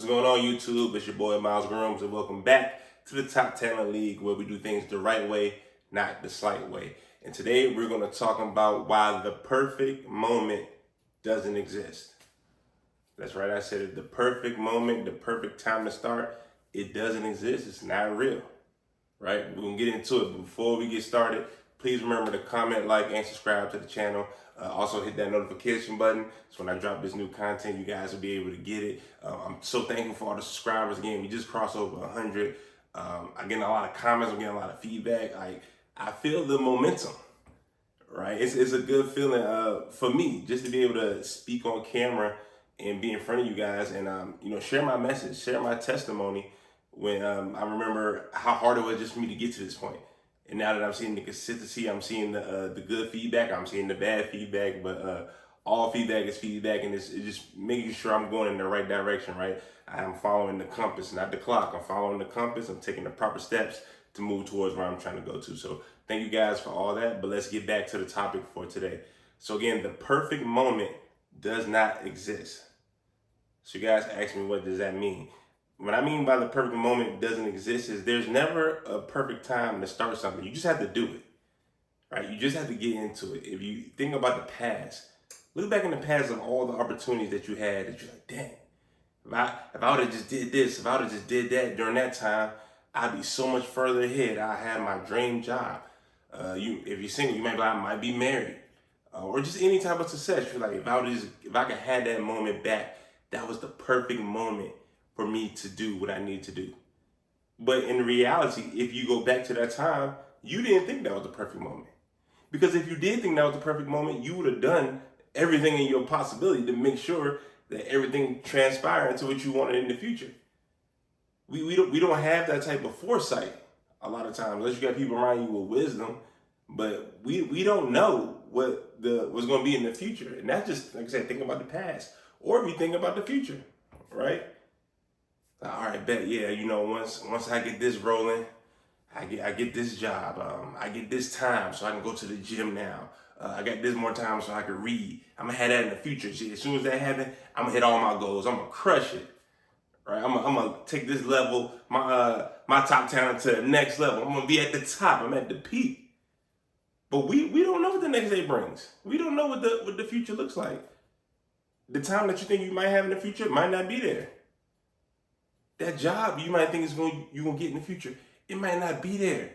What's going on, YouTube? It's your boy Miles Grooms, and welcome back to the Top Talent League, where we do things the right way, not the slight way. And today we're going to talk about why the perfect moment doesn't exist. That's right, I said it. The perfect moment, the perfect time to start, it doesn't exist. It's not real. Right? We're going to get into it. But before we get started, please remember to comment, like, and subscribe to the channel. Also hit that notification button, so when I drop this new content, you guys will be able to get it. I'm so thankful for all the subscribers. Again, we just crossed over 100. I'm getting a lot of comments. I'm getting a lot of feedback. I feel the momentum, right? It's a good feeling for me just to be able to speak on camera and be in front of you guys and share my message, share my testimony. When I remember how hard it was just for me to get to this point. And now that I'm seeing the consistency, I'm seeing the good feedback, I'm seeing the bad feedback, but all feedback is feedback, and it's just making sure I'm going in the right direction, right? I'm following the compass, not the clock. I'm following the compass. I'm taking the proper steps to move towards where I'm trying to go to. So thank you guys for all that, but let's get back to the topic for today. So again, the perfect moment does not exist. So you guys ask me, what does that mean? What I mean by the perfect moment doesn't exist is there's never a perfect time to start something. You just have to do it, right? You just have to get into it. If you think about the past, look back in the past of all the opportunities that you had that you're like, dang, if I would have just did this, if I would have just did that during that time, I'd be so much further ahead. I had my dream job. If you're single, you might be like, I might be married, or just any type of success. You're like, if I could have that moment back, that was the perfect moment for me to do what I need to do. But in reality, if you go back to that time, you didn't think that was the perfect moment. Because if you did think that was the perfect moment, you would have done everything in your possibility to make sure that everything transpired into what you wanted in the future. We don't have that type of foresight a lot of times, unless you got people around you with wisdom. But we don't know what's going to be in the future. And that's just, like I said, thinking about the past. Or if you think about the future, right? All right, bet, yeah, once I get this rolling, I get this job, I get this time so I can go to the gym now. I got this more time so I can read. I'm gonna have that in the future. See, as soon as that happens, I'm gonna hit all my goals. I'm gonna crush it, right? I'm gonna take this level, my top talent to the next level. I'm gonna be at the top. I'm at the peak. But we don't know what the next day brings. We don't know what the future looks like. The time that you think you might have in the future might not be there. That job you might think you're gonna get in the future, it might not be there.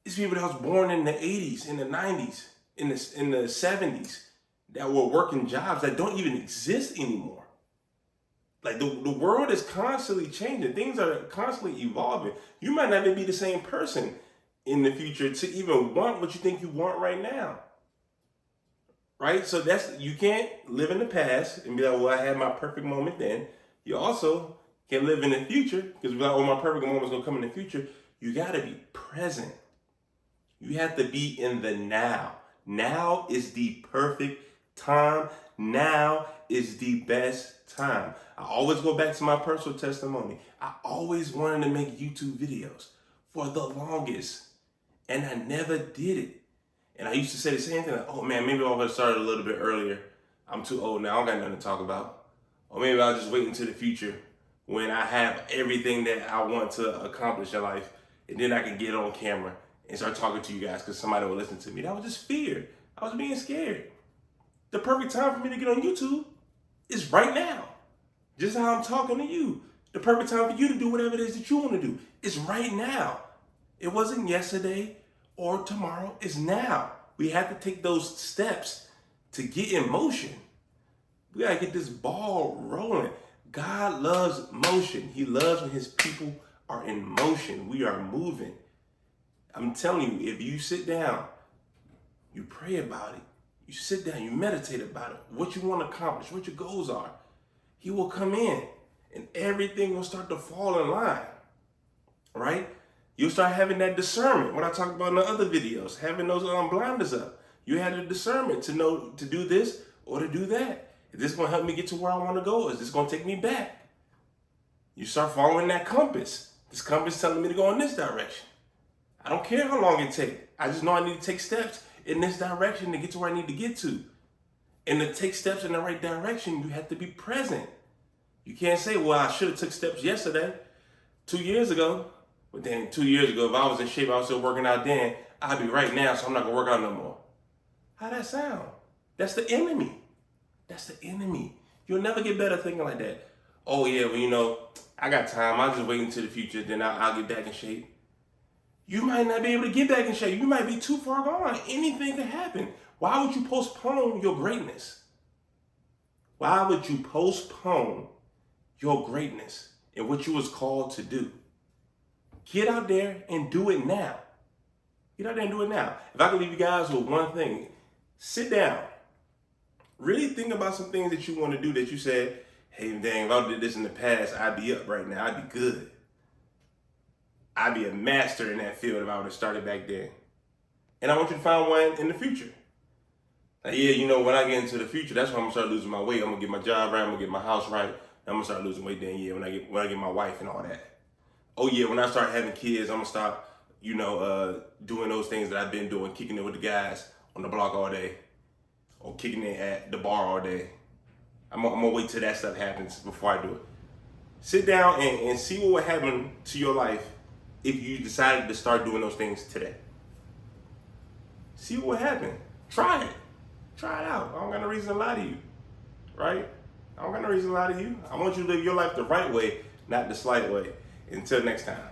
It's people that was born in the 80s, in the 90s, in the 70s that were working jobs that don't even exist anymore. Like the world is constantly changing. Things are constantly evolving. You might not even be the same person in the future to even want what you think you want right now. Right? So you can't live in the past and be like, well, I had my perfect moment then. You also can live in the future, because we're like, oh, my perfect moment's gonna come in the future. You gotta be present. You have to be in the now. Now is the perfect time. Now is the best time. I always go back to my personal testimony. I always wanted to make YouTube videos for the longest, and I never did it. And I used to say the same thing, like, oh man, maybe I would have started a little bit earlier. I'm too old now, I don't got nothing to talk about. Or maybe I'll just wait until the future when I have everything that I want to accomplish in life, and then I can get on camera and start talking to you guys because somebody will listen to me. That was just fear. I was being scared. The perfect time for me to get on YouTube is right now. Just how I'm talking to you. The perfect time for you to do whatever it is that you want to do is right now. It wasn't yesterday or tomorrow. It's now. We have to take those steps to get in motion. We got to get this ball rolling. God loves motion. He loves when his people are in motion. We are moving. I'm telling you, if you sit down, you pray about it, you sit down, you meditate about it, what you want to accomplish, what your goals are, he will come in and everything will start to fall in line, right? You'll start having that discernment. What I talked about in the other videos, having those blinders up. You had the discernment to know to do this or to do that. Is this going to help me get to where I want to go? Is this going to take me back? You start following that compass. This compass is telling me to go in this direction. I don't care how long it takes. I just know I need to take steps in this direction to get to where I need to get to. And to take steps in the right direction, you have to be present. You can't say, well, I should have took steps yesterday, 2 years ago. But then 2 years ago, if I was in shape, I was still working out then, I'd be right now, so I'm not gonna work out no more. How that sound? That's the enemy. That's the enemy. You'll never get better thinking like that. Oh yeah, well, I got time. I'll just wait until the future, then I'll get back in shape. You might not be able to get back in shape. You might be too far gone. Anything could happen. Why would you postpone your greatness? Why would you postpone your greatness and what you was called to do? Get out there and do it now. Get out there and do it now. If I could leave you guys with one thing, sit down. Really think about some things that you want to do that you said, hey, dang, if I did this in the past, I'd be up right now. I'd be good. I'd be a master in that field if I would have started back then. And I want you to find one in the future. Like, yeah, when I get into the future, that's when I'm gonna start losing my weight. I'm gonna get my job right. I'm gonna get my house right. I'm gonna start losing weight then. Yeah, when I get my wife and all that. Oh yeah, when I start having kids, I'm gonna start, doing those things that I've been doing, kicking it with the guys on the block all day, or kicking it at the bar all day. I'm gonna wait till that stuff happens before I do it. Sit down and see what would happen to your life if you decided to start doing those things today. See what would happen. Try it. Try it out. I don't got no reason to lie to you, right? I don't got no reason to lie to you. I want you to live your life the right way, not the slight way. Until next time.